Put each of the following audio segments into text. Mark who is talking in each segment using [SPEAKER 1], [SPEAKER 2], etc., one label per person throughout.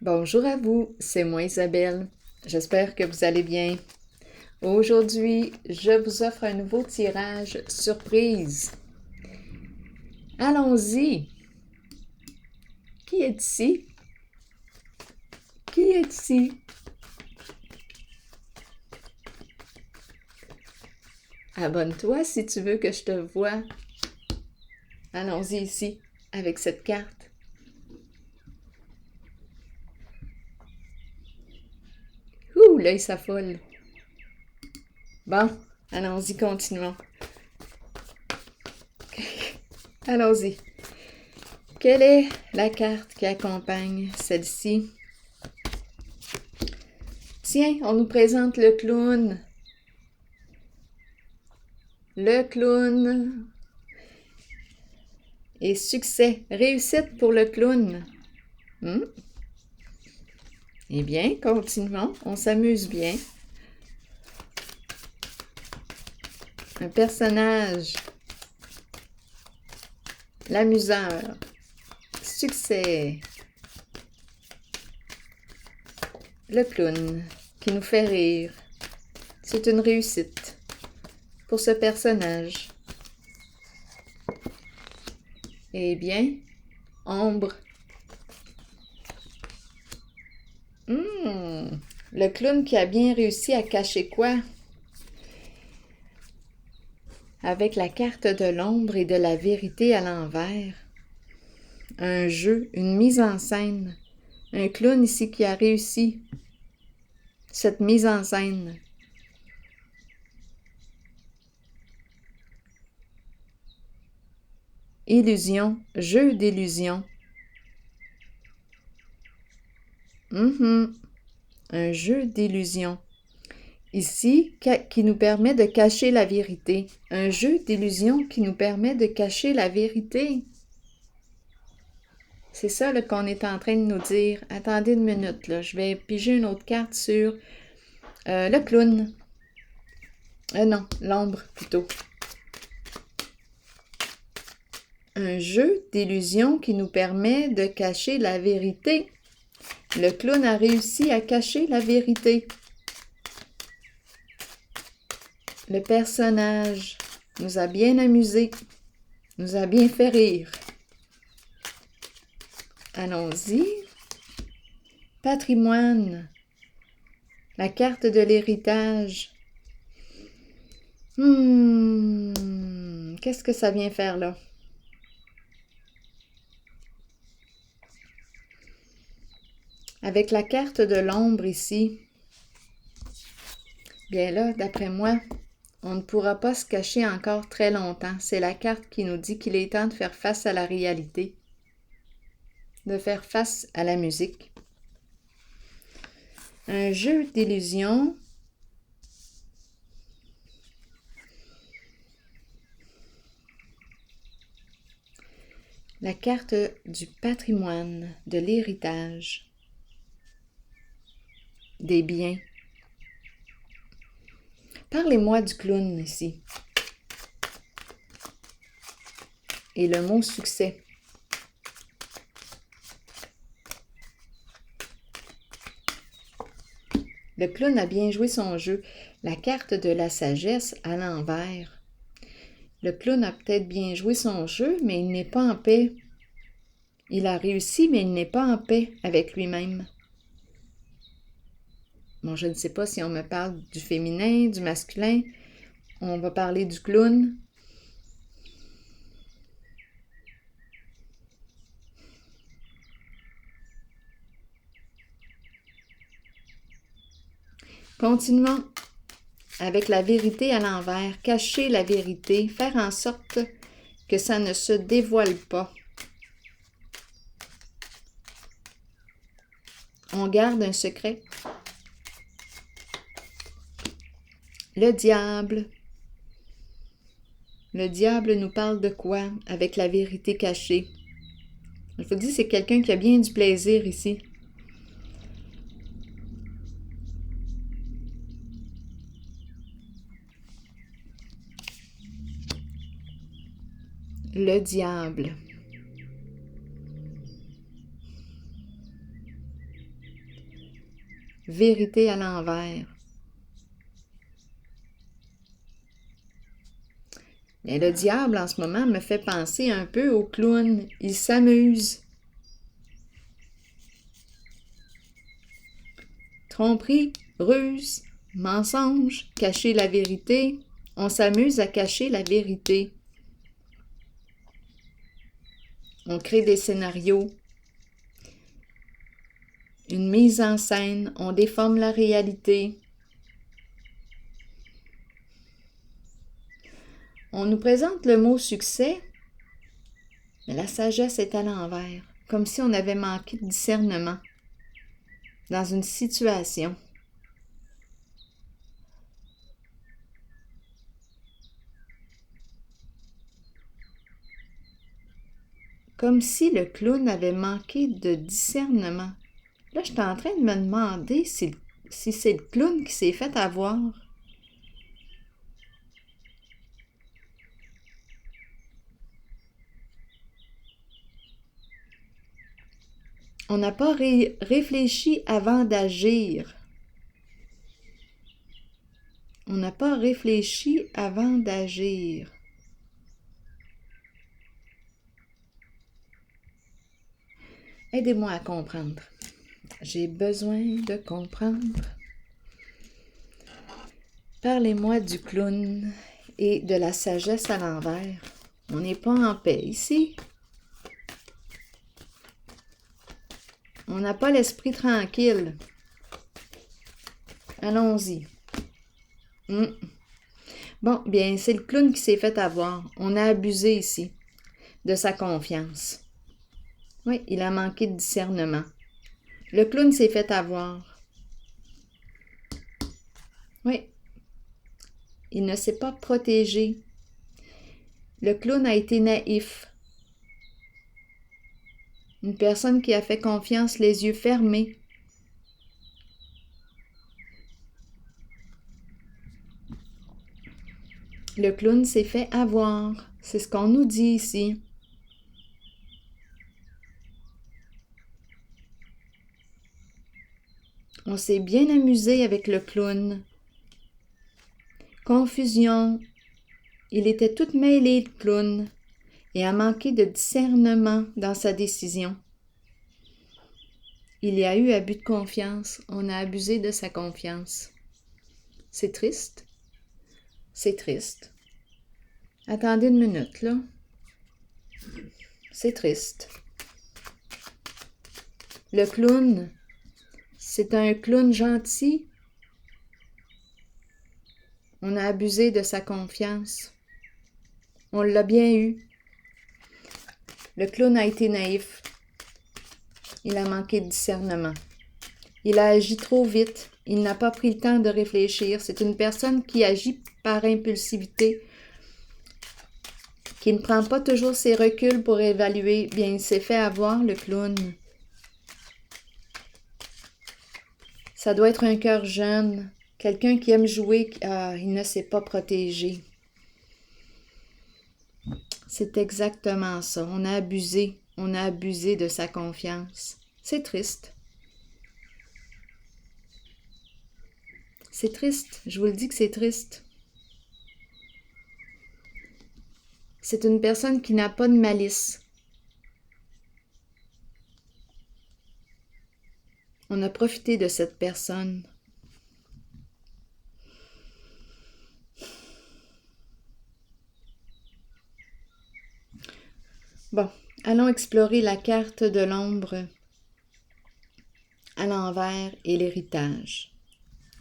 [SPEAKER 1] Bonjour à vous, c'est moi Isabelle. J'espère que vous allez bien. Aujourd'hui, je vous offre un nouveau tirage surprise. Allons-y. Qui est ici? Qui est ici? Abonne-toi si tu veux que je te voie. Allons-y ici, avec cette carte. Ouh, l'œil s'affole. Bon, allons-y, continuons. Allons-y. Quelle est la carte qui accompagne celle-ci? Tiens, on nous présente le clown. Le clown. Et succès, réussite pour le clown. Eh bien, continuons, on s'amuse bien. Un personnage. L'amuseur. Succès. Le clown qui nous fait rire. C'est une réussite pour ce personnage. Eh bien, ombre. Le clown qui a bien réussi à cacher quoi? Avec la carte de l'ombre et de la vérité à l'envers. Un jeu, une mise en scène. Un clown ici qui a réussi cette mise en scène. Illusion, jeu d'illusion. Un jeu d'illusion. Ici, qui nous permet de cacher la vérité. Un jeu d'illusion qui nous permet de cacher la vérité. C'est ça qu'on est en train de nous dire. Attendez une minute, là. Je vais piger une autre carte sur le clown. Non, l'ombre plutôt. Un jeu d'illusion qui nous permet de cacher la vérité. Le clown a réussi à cacher la vérité. Le personnage nous a bien amusés, nous a bien fait rire. Allons-y. Patrimoine. La carte de l'héritage. Qu'est-ce que ça vient faire là? Avec la carte de l'ombre ici, bien là, d'après moi, on ne pourra pas se cacher encore très longtemps. C'est la carte qui nous dit qu'il est temps de faire face à la réalité, de faire face à la musique. Un jeu d'illusion. La carte du patrimoine, de l'héritage, des biens. Parlez-moi du clown ici. Et le mot succès. Le clown a bien joué son jeu. La carte de la sagesse à l'envers. Le clown a peut-être bien joué son jeu, mais il n'est pas en paix. Il a réussi, mais il n'est pas en paix avec lui-même. Bon, je ne sais pas si on me parle du féminin, du masculin. On va parler du clown. Continuons avec la vérité à l'envers. Cacher la vérité, faire en sorte que ça ne se dévoile pas. On garde un secret. Le diable. Le diable nous parle de quoi avec la vérité cachée? Je vous dis, c'est quelqu'un qui a bien du plaisir ici. Le diable. vérité à l'envers. Mais le diable, en ce moment, me fait penser un peu au clown. Il s'amuse. Tromperie, ruse, mensonge, cacher la vérité. On s'amuse à cacher la vérité. On crée des scénarios, une mise en scène, on déforme la réalité. On nous présente le mot succès, mais la sagesse est à l'envers, comme si on avait manqué de discernement dans une situation. Comme si le clown avait manqué de discernement. Là, je suis en train de me demander si c'est le clown qui s'est fait avoir. On n'a pas réfléchi avant d'agir. On n'a pas réfléchi avant d'agir. Aidez-moi à comprendre. J'ai besoin de comprendre. Parlez-moi du clown et de la sagesse à l'envers. On n'est pas en paix ici. On n'a pas l'esprit tranquille. Allons-y. Bon, bien, c'est le clown qui s'est fait avoir. On a abusé ici de sa confiance. Oui, il a manqué de discernement. Le clown s'est fait avoir. Oui, il ne s'est pas protégé. Le clown a été naïf. Une personne qui a fait confiance les yeux fermés. Le clown s'est fait avoir. C'est ce qu'on nous dit ici. On s'est bien amusé avec le clown. Confusion. Il était tout mêlé, le clown, et a manqué de discernement dans sa décision. Il y a eu abus de confiance. On a abusé de sa confiance. C'est triste. C'est triste. Attendez une minute, là. C'est triste. Le clown, c'est un clown gentil. On a abusé de sa confiance. On l'a bien eu. Le clown a été naïf. Il a manqué de discernement. Il a agi trop vite. Il n'a pas pris le temps de réfléchir. C'est une personne qui agit par impulsivité, qui ne prend pas toujours ses reculs pour évaluer. Bien, il s'est fait avoir, le clown. Ça doit être un cœur jeune, quelqu'un qui aime jouer. Il ne s'est pas protégé. C'est exactement ça. On a abusé de sa confiance. C'est triste. C'est triste, je vous le dis que c'est triste. C'est une personne qui n'a pas de malice. On a profité de cette personne. Bon, allons explorer la carte de l'ombre à l'envers et l'héritage.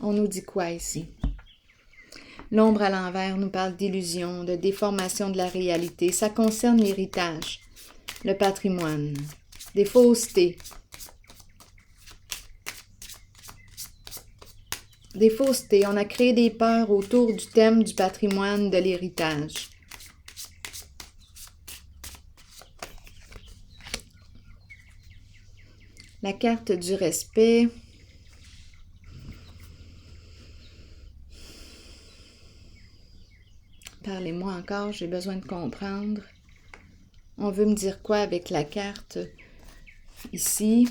[SPEAKER 1] On nous dit quoi ici? L'ombre à l'envers nous parle d'illusion, de déformation de la réalité. Ça concerne l'héritage, le patrimoine, des faussetés. Des faussetés. On a créé des peurs autour du thème du patrimoine, de l'héritage. La carte du respect. Parlez-moi encore, j'ai besoin de comprendre. On veut me dire quoi avec la carte ici?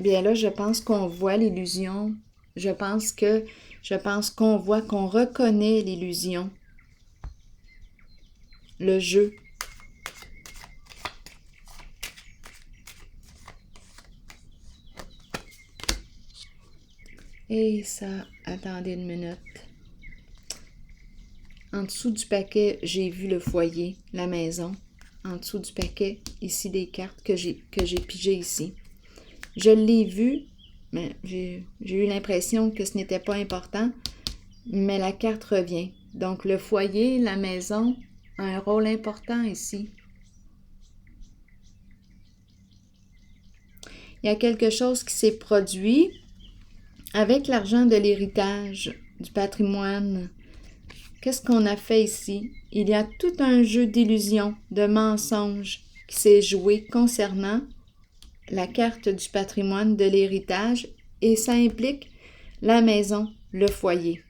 [SPEAKER 1] Bien là, je pense qu'on voit l'illusion. Je pense qu'on voit, qu'on reconnaît l'illusion. Le jeu. Et ça, attendez une minute. En dessous du paquet, j'ai vu le foyer, la maison. En dessous du paquet, ici, des cartes que j'ai pigées ici. Je l'ai vu, mais j'ai eu l'impression que ce n'était pas important, mais la carte revient. Donc, le foyer, la maison, a un rôle important ici. Il y a quelque chose qui s'est produit avec l'argent de l'héritage, du patrimoine. Qu'est-ce qu'on a fait ici? Il y a tout un jeu d'illusions, de mensonges qui s'est joué concernant la carte du patrimoine de l'héritage et ça implique la maison, le foyer.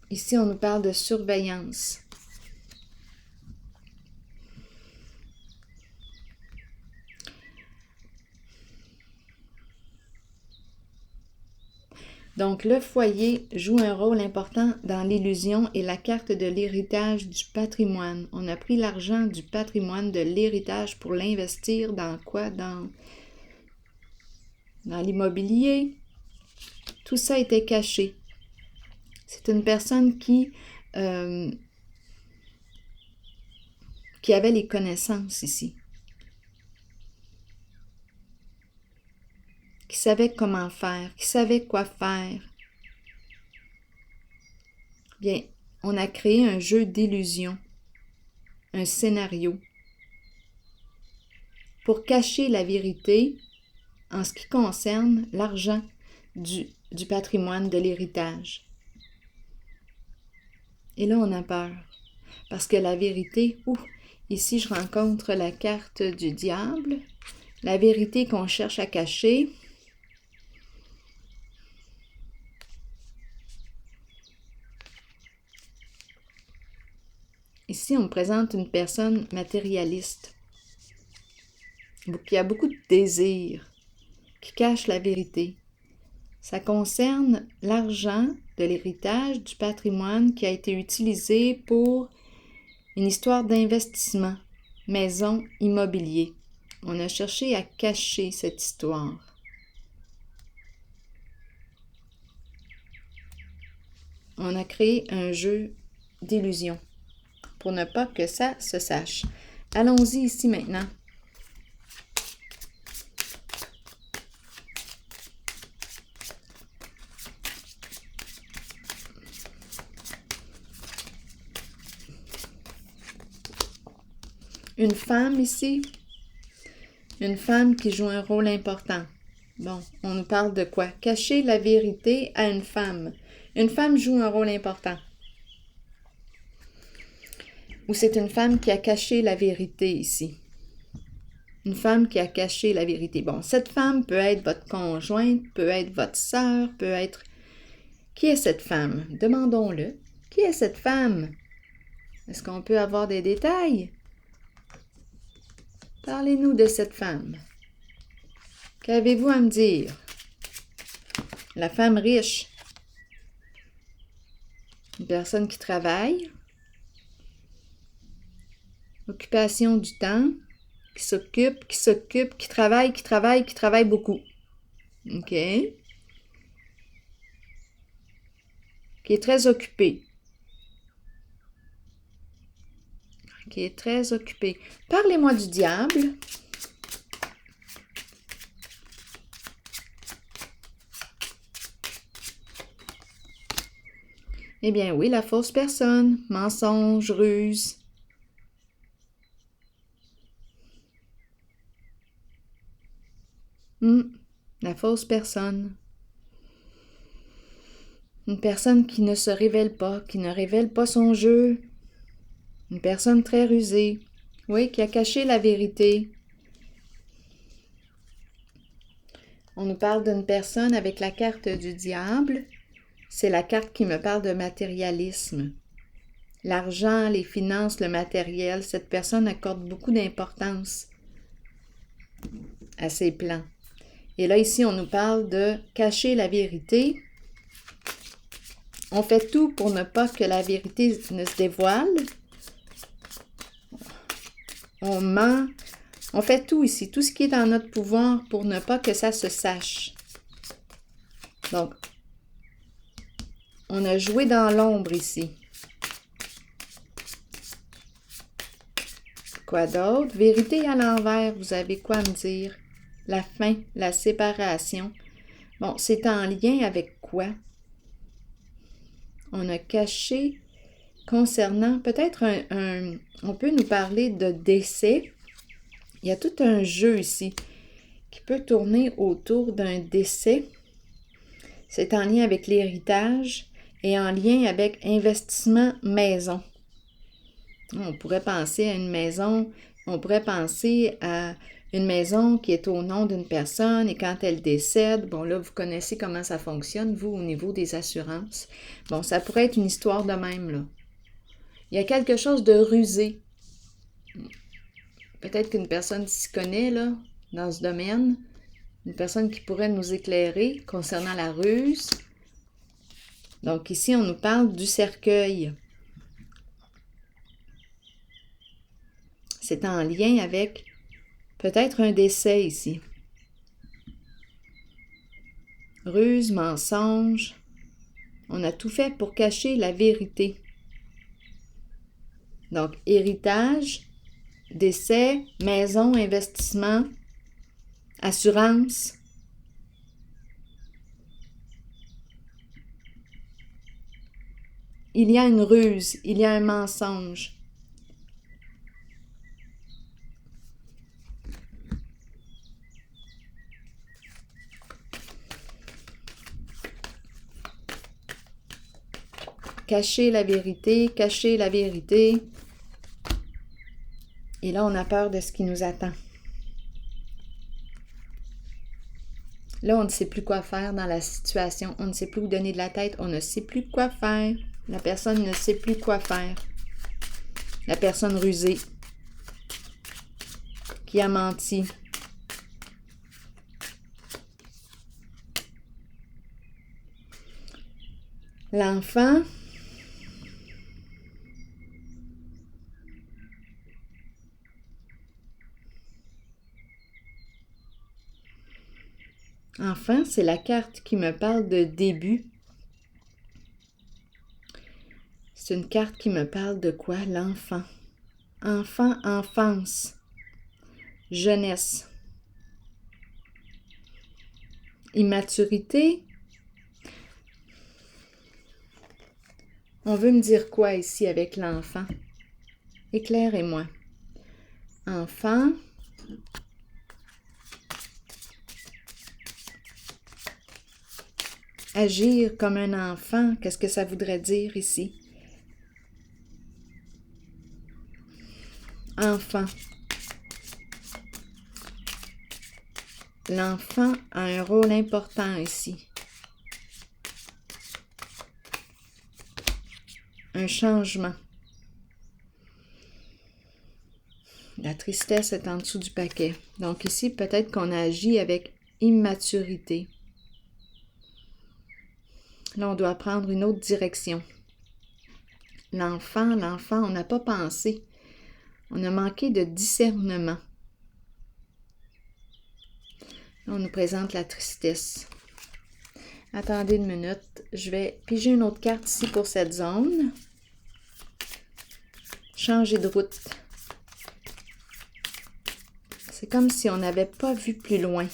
[SPEAKER 1] Ici, on nous parle de surveillance. Donc, le foyer joue un rôle important dans l'illusion et la carte de l'héritage du patrimoine. On a pris l'argent du patrimoine de l'héritage pour l'investir dans quoi? Dans l'immobilier. Tout ça était caché. C'est une personne qui avait les connaissances ici. Qui savait comment faire, qui savait quoi faire. Bien, on a créé un jeu d'illusion, un scénario, pour cacher la vérité en ce qui concerne l'argent du patrimoine de l'héritage. Et là, on a peur, parce que la vérité, ici je rencontre la carte du diable, la vérité qu'on cherche à cacher. Ici, on me présente une personne matérialiste, qui a beaucoup de désirs, qui cache la vérité. Ça concerne l'argent de l'héritage, du patrimoine qui a été utilisé pour une histoire d'investissement, maison, immobilier. On a cherché à cacher cette histoire. On a créé un jeu d'illusion pour ne pas que ça se sache. Allons-y ici maintenant. Une femme ici, une femme qui joue un rôle important. Bon, on nous parle de quoi? Cacher la vérité à une femme. Une femme joue un rôle important. Ou c'est une femme qui a caché la vérité ici. Une femme qui a caché la vérité. Bon, cette femme peut être votre conjointe, peut être votre sœur, peut être... Qui est cette femme? Demandons-le. Qui est cette femme? Est-ce qu'on peut avoir des détails? Parlez-nous de cette femme. Qu'avez-vous à me dire? La femme riche. Une personne qui travaille. Occupation du temps. Qui s'occupe, qui travaille beaucoup. OK? Qui est très occupée. Qui est très occupée. Parlez-moi du diable. Eh bien oui, la fausse personne, mensonge, ruse. La fausse personne. Une personne qui ne se révèle pas, qui ne révèle pas son jeu. Une personne très rusée. Oui, qui a caché la vérité. On nous parle d'une personne avec la carte du diable c'est la carte qui me parle de matérialisme. L'argent, les finances, le matériel, cette personne accorde beaucoup d'importance à ses plans. Et là, ici, on nous parle de cacher la vérité. On fait tout pour ne pas que la vérité ne se dévoile. On ment. On fait tout ici, tout ce qui est en notre pouvoir pour ne pas que ça se sache. Donc, on a joué dans l'ombre ici. Quoi d'autre? Vérité à l'envers, vous avez quoi à me dire? La fin, la séparation. Bon, c'est en lien avec quoi? On a caché concernant, peut-être on peut nous parler de décès. Il y a tout un jeu ici qui peut tourner autour d'un décès. C'est en lien avec l'héritage et en lien avec investissement maison. On pourrait penser à une maison, on pourrait penser à une maison qui est au nom d'une personne et quand elle décède, bon là, vous connaissez comment ça fonctionne, vous, au niveau des assurances. Bon, ça pourrait être une histoire de même, là. Il y a quelque chose de rusé. Peut-être qu'une personne s'y connaît, là, dans ce domaine. Une personne qui pourrait nous éclairer concernant la ruse. Donc ici, on nous parle du cercueil. C'est en lien avec peut-être un décès ici. Ruse, mensonge. On a tout fait pour cacher la vérité. Donc, héritage, décès, maison, investissement, assurance. Il y a une ruse, il y a un mensonge. Cacher la vérité, cacher la vérité. Et là, on a peur de ce qui nous attend. Là, on ne sait plus quoi faire dans la situation. On ne sait plus où donner de la tête. On ne sait plus quoi faire. La personne ne sait plus quoi faire. La personne rusée qui a menti. L'enfant, enfin, c'est la carte qui me parle de début. C'est une carte qui me parle de quoi? L'enfant. Enfant, enfance. Jeunesse. Immaturité. On veut me dire quoi ici avec l'enfant? Éclairez-moi. Enfant. Agir comme un enfant, qu'est-ce que ça voudrait dire ici? Enfant. L'enfant a un rôle important ici. Un changement. La tristesse est en dessous du paquet. Donc ici, peut-être qu'on a agi avec immaturité. Là, on doit prendre une autre direction. L'enfant, on n'a pas pensé. On a manqué de discernement. Là, on nous présente la tristesse. Attendez une minute. Je vais piger une autre carte ici pour cette zone. Changer de route. C'est comme si on n'avait pas vu plus loin.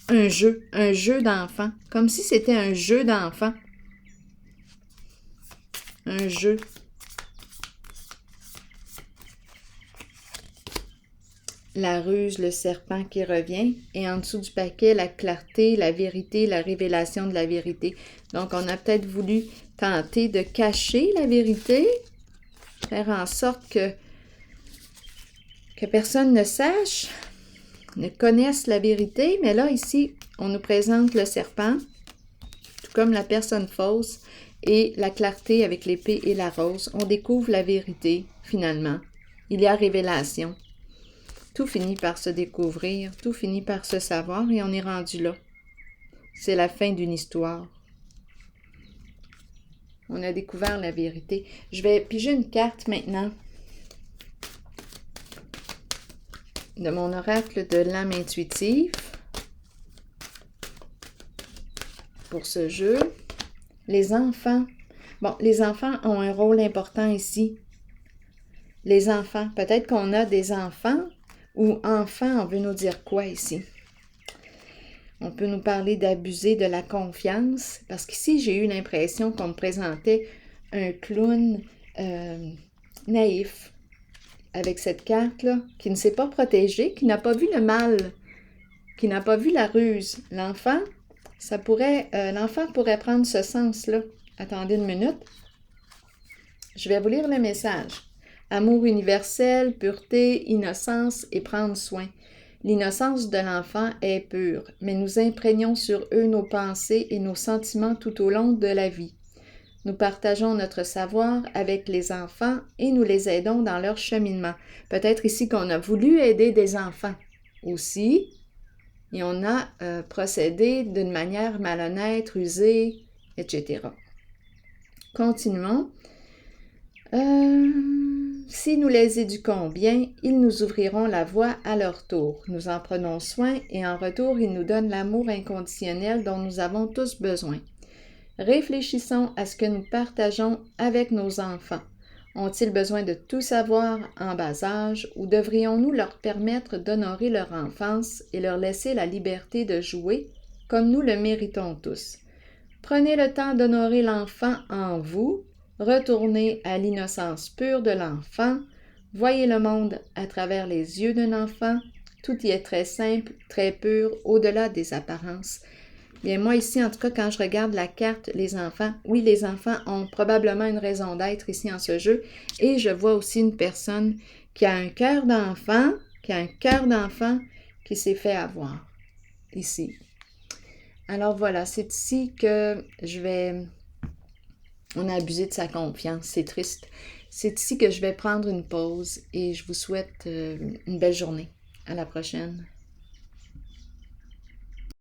[SPEAKER 1] Un jeu d'enfant. Comme si c'était un jeu d'enfant. Un jeu. La ruse, le serpent qui revient. Et en dessous du paquet, la clarté, la vérité, la révélation de la vérité. Donc, on a peut-être voulu tenter de cacher la vérité. Faire en sorte que personne ne sache. connaissent la vérité, mais là, ici, on nous présente le serpent, tout comme la personne fausse, et la clarté avec l'épée et la rose. On découvre la vérité, finalement. Il y a révélation. Tout finit par se découvrir, tout finit par se savoir, et on est rendu là. C'est la fin d'une histoire. On a découvert la vérité. Je vais piger une carte maintenant de mon oracle de l'âme intuitive pour ce jeu. Les enfants. Bon, les enfants ont un rôle important ici. Les enfants. Peut-être qu'on a des enfants ou enfants, on veut nous dire quoi ici? On peut nous parler d'abuser de la confiance, parce qu'ici, j'ai eu l'impression qu'on me présentait un clown naïf avec cette carte-là, qui ne s'est pas protégé, qui n'a pas vu le mal, qui n'a pas vu la ruse. L'enfant, l'enfant pourrait prendre ce sens-là. Attendez une minute. Je vais vous lire le message. Amour universel, pureté, innocence et prendre soin. L'innocence de l'enfant est pure, mais nous imprégnons sur eux nos pensées et nos sentiments tout au long de la vie. Nous partageons notre savoir avec les enfants et nous les aidons dans leur cheminement. Peut-être ici qu'on a voulu aider des enfants aussi, et on a procédé d'une manière malhonnête, rusée, etc. Continuons. Si nous les éduquons bien, ils nous ouvriront la voie à leur tour. Nous en prenons soin et en retour, ils nous donnent l'amour inconditionnel dont nous avons tous besoin. Réfléchissons à ce que nous partageons avec nos enfants. Ont-ils besoin de tout savoir en bas âge ou devrions-nous leur permettre d'honorer leur enfance et leur laisser la liberté de jouer comme nous le méritons tous? Prenez le temps d'honorer l'enfant en vous. Retournez à l'innocence pure de l'enfant. Voyez le monde à travers les yeux d'un enfant. Tout y est très simple, très pur, au-delà des apparences. Bien, moi ici, en tout cas, quand je regarde la carte, les enfants, oui, les enfants ont probablement une raison d'être ici en ce jeu. Et je vois aussi une personne qui a un cœur d'enfant, qui s'est fait avoir ici. Alors voilà, c'est ici que on a abusé de sa confiance, c'est triste. C'est ici que je vais prendre une pause et je vous souhaite une belle journée. À la prochaine.